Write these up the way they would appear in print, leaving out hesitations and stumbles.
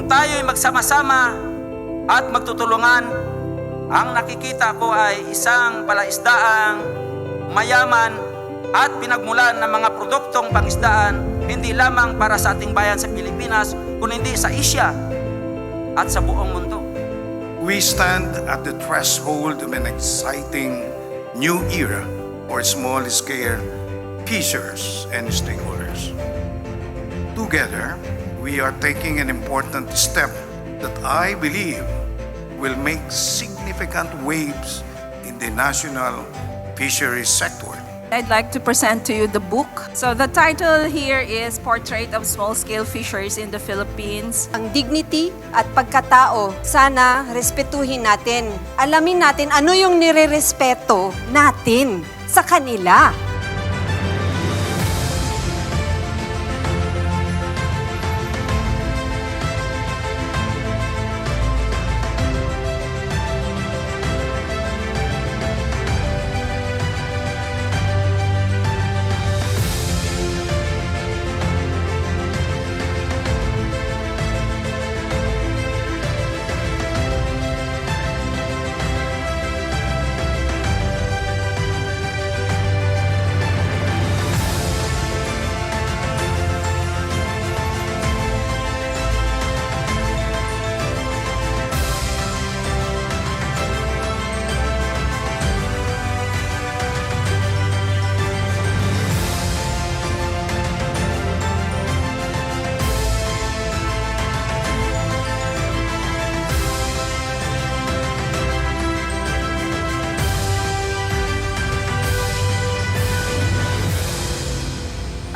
tayo'y magsama-sama at magtutulungan, ang nakikita ko ay isang palaisdaang mayaman at pinagmulan ng mga produktong pangisdaan, hindi lamang para sa ating bayan sa Pilipinas, kundi sa Asia at sa buong mundo. We stand at the threshold of an exciting new era for small-scale fishers and stakeholders. Together, we are taking an important step that I believe will make significant waves in the national fisheries sector. I'd like to present to you the book. So the title here is Portrait of Small-Scale Fishers in the Philippines. Ang dignity at pagkatao, sana respetuhin natin. Alamin natin ano yung nirerespeto natin sa kanila.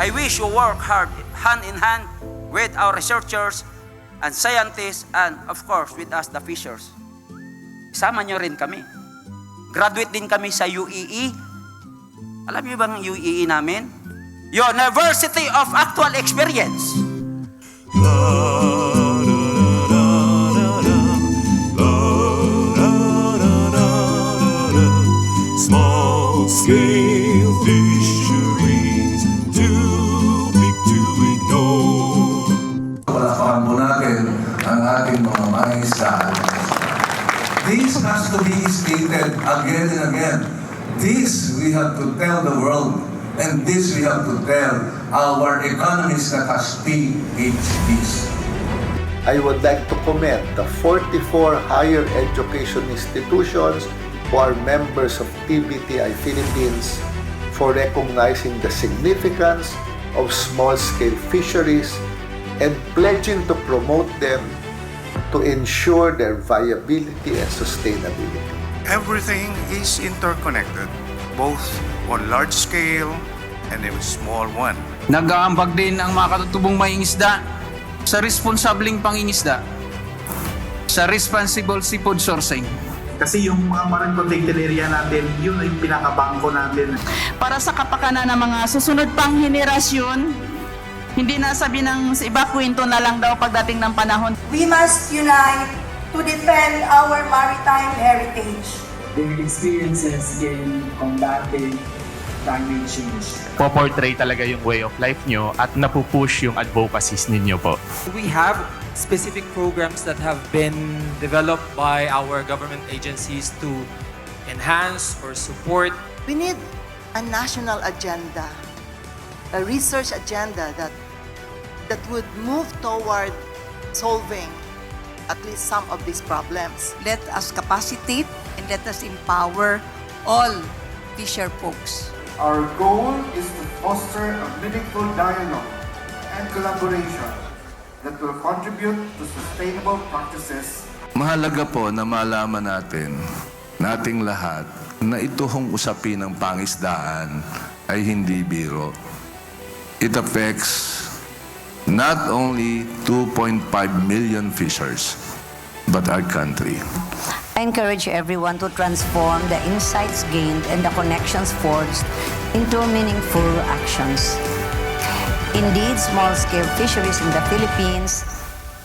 I wish you work hard, hand in hand, with our researchers and scientists and of course with us, the fishers. Isama nyo rin kami. Graduate din kami sa UEE. Alam niyo bang UEE namin? University of Actual Experience. Small scale fisheries, too big to ignore. Palakpakan po natin ang ating mga mangingisdaan. This has to be stated again and again. This we have to tell the world, and this we have to tell our economists that has PhDs. I would like to commend the 44 higher education institutions who are members of TBTI Philippines for recognizing the significance of small-scale fisheries and pledging to promote them to ensure their viability and sustainability. Everything is interconnected, both on large scale and a small one. Nag-aambag din ang mga katutubong mangingisda sa responsableng pangingisda, sa responsible seafood sourcing. Kasi yung mga marine protected area natin, yun ay pinakabangko natin. Para sa kapakanan ng mga susunod pang henerasyon, hindi na sabi ng sa iba kwento na lang daw pagdating ng panahon. We must unite to defend our maritime heritage. Their experiences in combating climate change. Po-portray talaga yung way of life nyo at napupush yung advocacies ninyo po. We have specific programs that have been developed by our government agencies to enhance or support. We need a national agenda, a research agenda that would move toward solving at least some of these problems. Let us capacitate and let us empower all fisher folks. Our goal is to foster a meaningful dialogue and collaboration that will contribute to sustainable practices. Mahalaga po na malaman nating lahat, na ito hong usapin ng pangisdaan ay hindi biro. It affects not only 2.5 million fishers, but our country. I encourage everyone to transform the insights gained and the connections forged into meaningful actions. Indeed, small-scale fisheries in the Philippines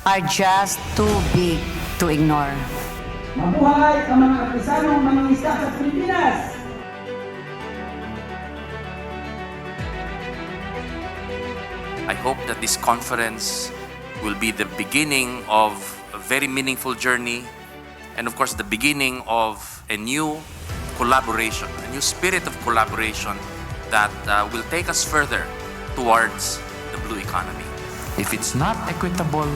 are just too big to ignore. Mabuhay ang mga artisanong mangingisda sa Pilipinas! I hope that this conference will be the beginning of a very meaningful journey, and of course the beginning of a new collaboration, a new spirit of collaboration that will take us further towards the blue economy. If it's not equitable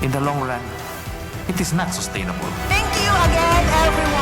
in the long run, it is not sustainable. Thank you again, everyone.